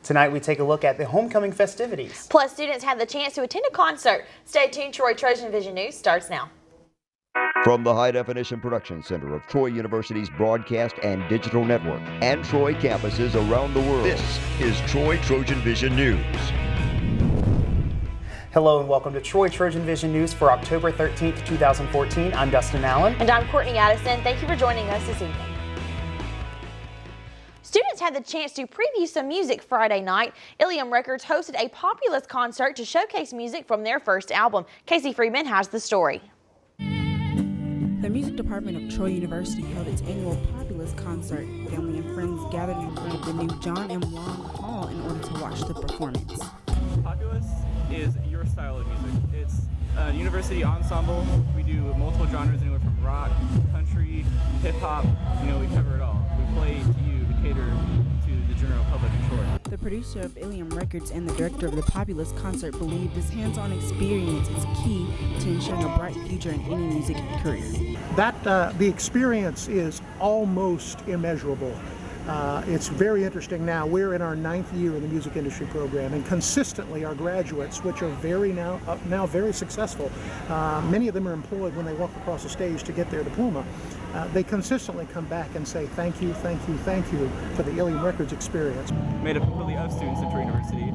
Tonight we take a look at the homecoming festivities. Plus, students had the chance to attend a concert. Stay tuned, Troy. TrojanVision News starts now. From the High Definition Production Center of Troy University's Broadcast and Digital Network and Troy campuses around the world, this is Troy TrojanVision News. Hello and welcome to Troy TrojanVision News for October 13th, 2014. I'm Dustin Allen. And I'm Courtney Addison. Thank you for joining us this evening. Students had the chance to preview some music Friday night. Ilium Records hosted a Populous concert to showcase music from their first album. Casey Freeman has the story. The music department of Troy University held its annual Populous concert. Family and friends gathered in front of the new John M. Long Hall in order to watch the performance. Populous is your style of music. It's a university ensemble. We do multiple genres, anywhere from rock, country, hip-hop. We cover it all. We play to you to cater to the general public in Troy. The producer of Ilium Records and the director of the Populous concert believe this hands-on experience is key to ensuring a bright future in any music career. The experience is almost immeasurable. It's very interesting now. We're in our 9th year in the music industry program, and consistently our graduates, which are now very successful, many of them are employed when they walk across the stage to get their diploma. They consistently come back and say thank you, thank you, thank you for the Ilium Records experience. Made up completely of students at Troy University.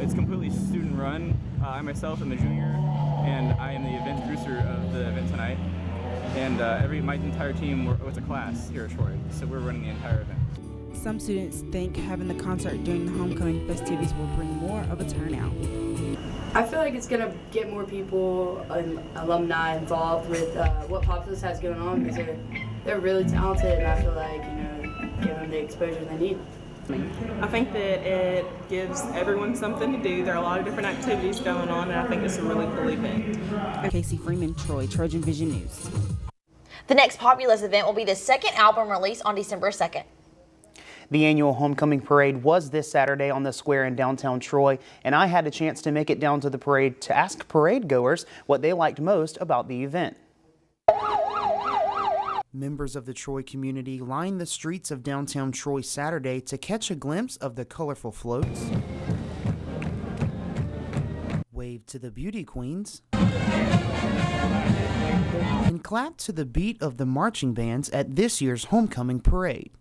It's completely student run. I myself am a junior, and I am the event producer of the event tonight. And my entire team was a class here at Troy, so we're running the entire event. Some students think having the concert during the homecoming festivities will bring more of a turnout. I feel like it's going to get more people and alumni involved with what Populous has going on, because they're really talented, and I feel like, give them the exposure they need. I think that it gives everyone something to do. There are a lot of different activities going on, and I think it's a really cool event. Casey Freeman, Troy, TrojanVision News. The next Populous event will be the second album release on December 2nd. The annual homecoming parade was this Saturday on the square in downtown Troy, and I had a chance to make it down to the parade to ask parade goers what they liked most about the event. Members of the Troy community lined the streets of downtown Troy Saturday to catch a glimpse of the colorful floats, waved to the beauty queens, and clapped to the beat of the marching bands at this year's homecoming parade.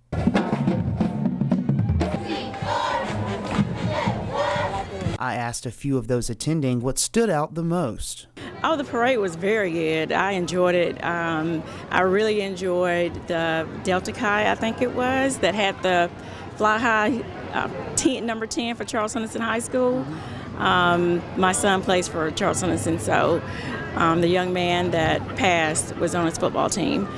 I asked a few of those attending what stood out the most. Oh, the parade was very good. I enjoyed it. I really enjoyed the Delta Chi, I think it was, that had the Fly High number 10 for Charles Henderson High School. My son plays for Charles Henderson, so the young man that passed was on his football team.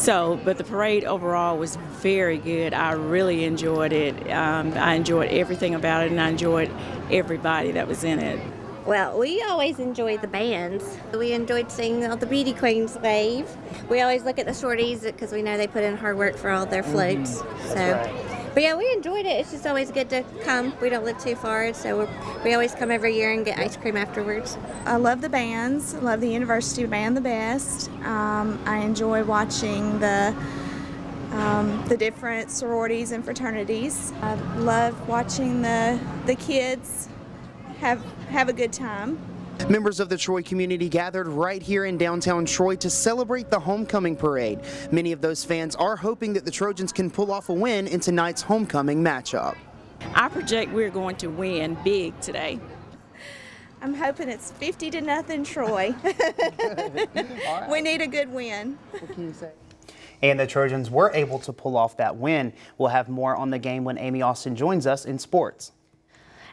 But the parade overall was very good. I really enjoyed it. I enjoyed everything about it, and I enjoyed everybody that was in it. Well, we always enjoy the bands. We enjoyed seeing all the beauty queens wave. We always look at the shorties because we know they put in hard work for all their floats. But yeah, we enjoyed it. It's just always good to come. We don't live too far, so we always come every year and get ice cream afterwards. I love the bands. I love the university band the best. I enjoy watching the different sororities and fraternities. I love watching the kids have a good time. Members of the Troy community gathered right here in downtown Troy to celebrate the homecoming parade. Many of those fans are hoping that the Trojans can pull off a win in tonight's homecoming matchup. I project we're going to win big today. I'm hoping it's 50-0 Troy. Right. We need a good win. What can you say? And the Trojans were able to pull off that win. We'll have more on the game when Amy Austin joins us in sports.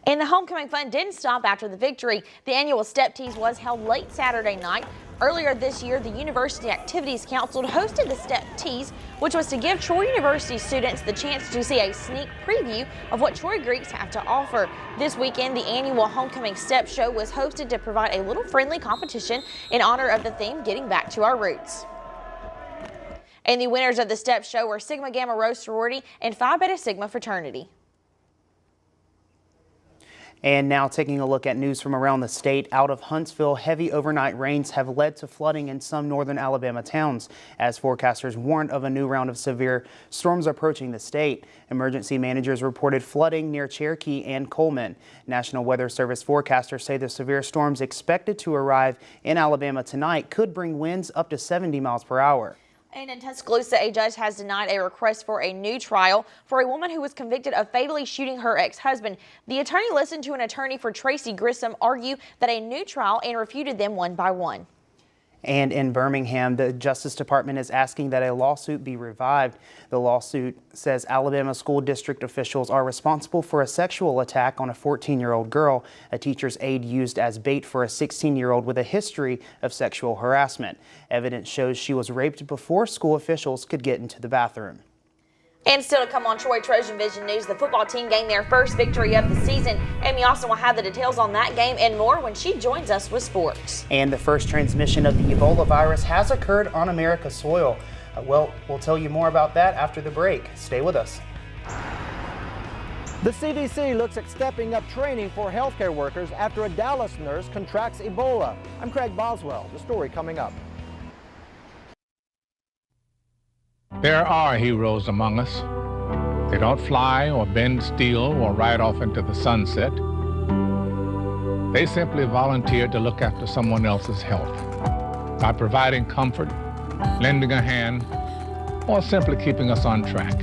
And the homecoming fun didn't stop after the victory. The annual Step Tease was held late Saturday night. Earlier this year, the University Activities Council hosted the Step Tease, which was to give Troy University students the chance to see a sneak preview of what Troy Greeks have to offer. This weekend, the annual Homecoming Step Show was hosted to provide a little friendly competition in honor of the theme, Getting Back to Our Roots. And the winners of the Step Show were Sigma Gamma Rho sorority and Phi Beta Sigma fraternity. And now taking a look at news from around the state. Out of Huntsville, heavy overnight rains have led to flooding in some northern Alabama towns as forecasters warned of a new round of severe storms approaching the state. Emergency managers reported flooding near Cherokee and Coleman. National Weather Service forecasters say the severe storms expected to arrive in Alabama tonight could bring winds up to 70 miles per hour. And in Tuscaloosa, a judge has denied a request for a new trial for a woman who was convicted of fatally shooting her ex-husband. The attorney listened to an attorney for Tracy Grissom argue that a new trial and refuted them one by one. And in Birmingham, the Justice Department is asking that a lawsuit be revived. The lawsuit says Alabama school district officials are responsible for a sexual attack on a 14-year-old girl a teacher's aide used as bait for a 16-year-old with a history of sexual harassment. Evidence shows she was raped before school officials could get into the bathroom. And still to come on Troy TrojanVision News, the football team gained their first victory of the season. Amy Austin will have the details on that game and more when she joins us with sports. And the first transmission of the Ebola virus has occurred on America's soil. Well, we'll tell you more about that after the break. Stay with us. The CDC looks at stepping up training for healthcare workers after a Dallas nurse contracts Ebola. I'm Craig Boswell. The story coming up. There are heroes among us. They don't fly or bend steel or ride off into the sunset. They simply volunteer to look after someone else's health by providing comfort, lending a hand, or simply keeping us on track.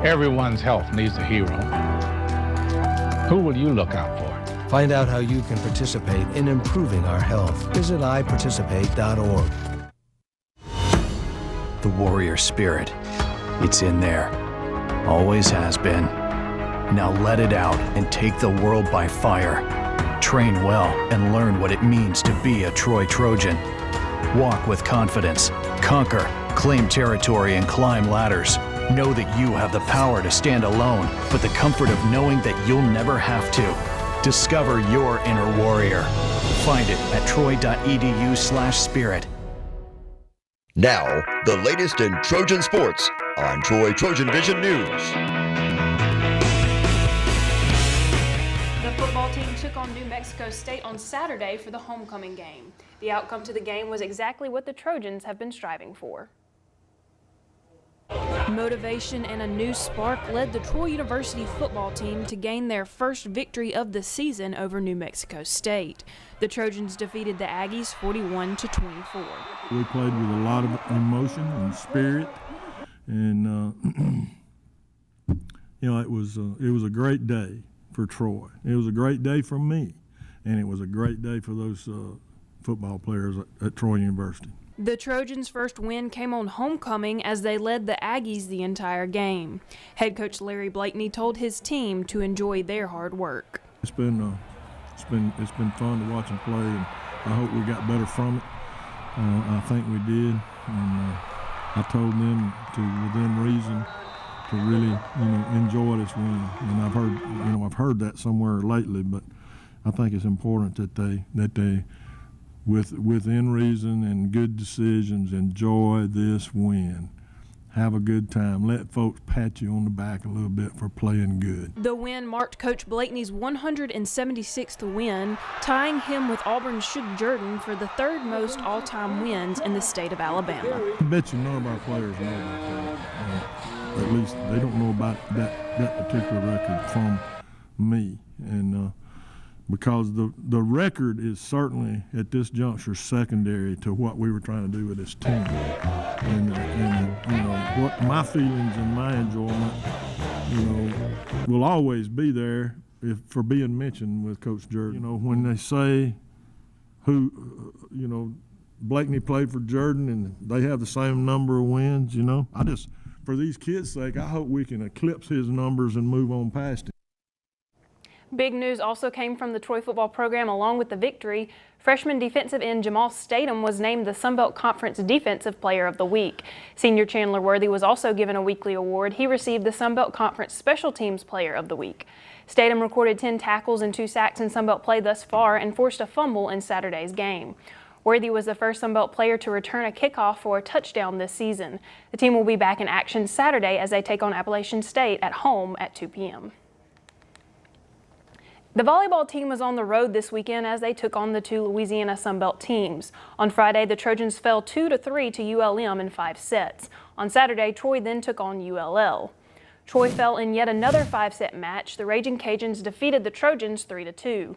Everyone's health needs a hero. Who will you look out for? Find out how you can participate in improving our health. Visit iparticipate.org. The warrior spirit, it's in there. Always has been. Now let it out and take the world by fire. Train well and learn what it means to be a Troy Trojan. Walk with confidence, conquer, claim territory, and climb ladders. Know that you have the power to stand alone, but the comfort of knowing that you'll never have to. Discover your inner warrior. Find it at troy.edu/spirit. Now, the latest in Trojan sports on Troy TrojanVision News. The football team took on New Mexico State on Saturday for the homecoming game. The outcome to the game was exactly what the Trojans have been striving for. Motivation and a new spark led the Troy University football team to gain their first victory of the season over New Mexico State. The Trojans defeated the Aggies 41-24. We played with a lot of emotion and spirit, and it was a great day for Troy. It was a great day for me, and it was a great day for those football players at Troy University. The Trojans' first win came on homecoming as they led the Aggies the entire game. Head coach Larry Blakeney told his team to enjoy their hard work. It's been fun to watch them play, and I hope we got better from it. I think we did, and I told them to, within reason, to really enjoy this win. And I've heard that somewhere lately, but I think it's important that they within reason and good decisions, enjoy this win. Have a good time. Let folks pat you on the back a little bit for playing good. The win marked Coach Blakeney's 176th win, tying him with Auburn's Shug Jordan for the third most all-time wins in the state of Alabama. I bet you none of our players know about that. At least they don't know about that particular record from me. And because the record is certainly at this juncture secondary to what we were trying to do with this team, and what my feelings and my enjoyment, will always be there for being mentioned with Coach Jordan. When they say Blakeney played for Jordan and they have the same number of wins, I just, for these kids' sake, I hope we can eclipse his numbers and move on past him. Big news also came from the Troy football program along with the victory. Freshman defensive end Jamal Statham was named the Sun Belt Conference Defensive Player of the Week. Senior Chandler Worthy was also given a weekly award. He received the Sun Belt Conference Special Teams Player of the Week. Statham recorded 10 tackles and 2 sacks in Sun Belt play thus far and forced a fumble in Saturday's game. Worthy was the first Sunbelt player to return a kickoff for a touchdown this season. The team will be back in action Saturday as they take on Appalachian State at home at 2 p.m. The volleyball team was on the road this weekend as they took on the two Louisiana Sunbelt teams. On Friday, the Trojans fell 2-3 to ULM in 5 sets. On Saturday, Troy then took on ULL. Troy fell in yet another 5-set match. The Raging Cajuns defeated the Trojans 3-2.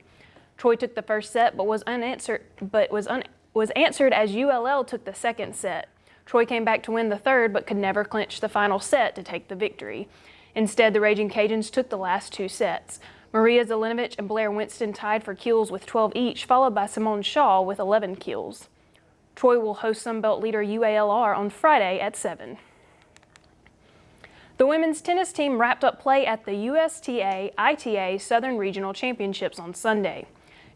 Troy took the first set but was answered as ULL took the second set. Troy came back to win the third but could never clinch the final set to take the victory. Instead, the Raging Cajuns took the last 2 sets. Maria Zelinovich and Blair Winston tied for kills with 12 each, followed by Simone Shaw with 11 kills. Troy will host Sunbelt leader UALR on Friday at 7. The women's tennis team wrapped up play at the USTA-ITA Southern Regional Championships on Sunday.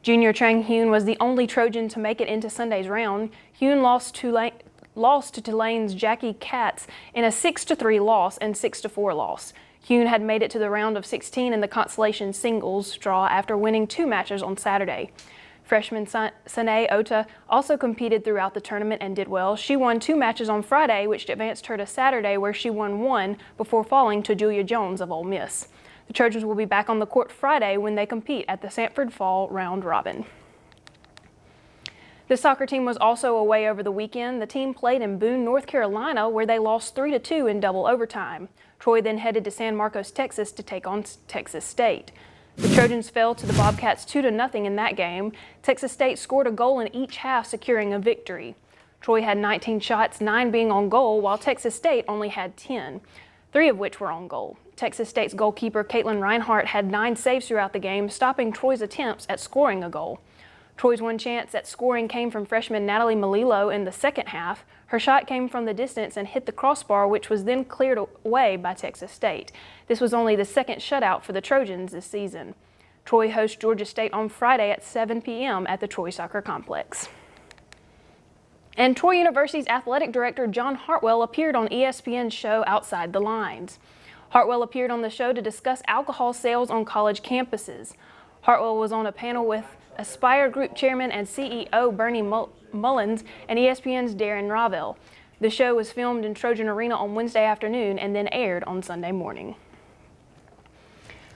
Junior Trang Hyun was the only Trojan to make it into Sunday's round. Hyun lost to Tulane's Jackie Katz in a 6-3 loss and 6-4 loss. Hyun had made it to the round of 16 in the consolation singles draw after winning 2 matches on Saturday. Freshman Sanae Ota also competed throughout the tournament and did well. She won 2 matches on Friday, which advanced her to Saturday, where she won 1 before falling to Julia Jones of Ole Miss. The Trojans will be back on the court Friday when they compete at the Sanford Fall Round Robin. The soccer team was also away over the weekend. The team played in Boone, North Carolina, where they lost 3-2 in double overtime. Troy then headed to San Marcos, Texas to take on Texas State. The Trojans fell to the Bobcats 2-0 in that game. Texas State scored a goal in each half, securing a victory. Troy had 19 shots, 9 being on goal, while Texas State only had 10, 3 of which were on goal. Texas State's goalkeeper Caitlin Reinhart had 9 saves throughout the game, stopping Troy's attempts at scoring a goal. Troy's one chance at scoring came from freshman Natalie Melillo in the second half. Her shot came from the distance and hit the crossbar, which was then cleared away by Texas State. This was only the second shutout for the Trojans this season. Troy hosts Georgia State on Friday at 7 p.m. at the Troy Soccer Complex. And Troy University's athletic director John Hartwell appeared on ESPN's show Outside the Lines. Hartwell appeared on the show to discuss alcohol sales on college campuses. Hartwell was on a panel with Aspire Group Chairman and CEO Bernie Mullins and ESPN's Darren Ravel. The show was filmed in Trojan Arena on Wednesday afternoon and then aired on Sunday morning.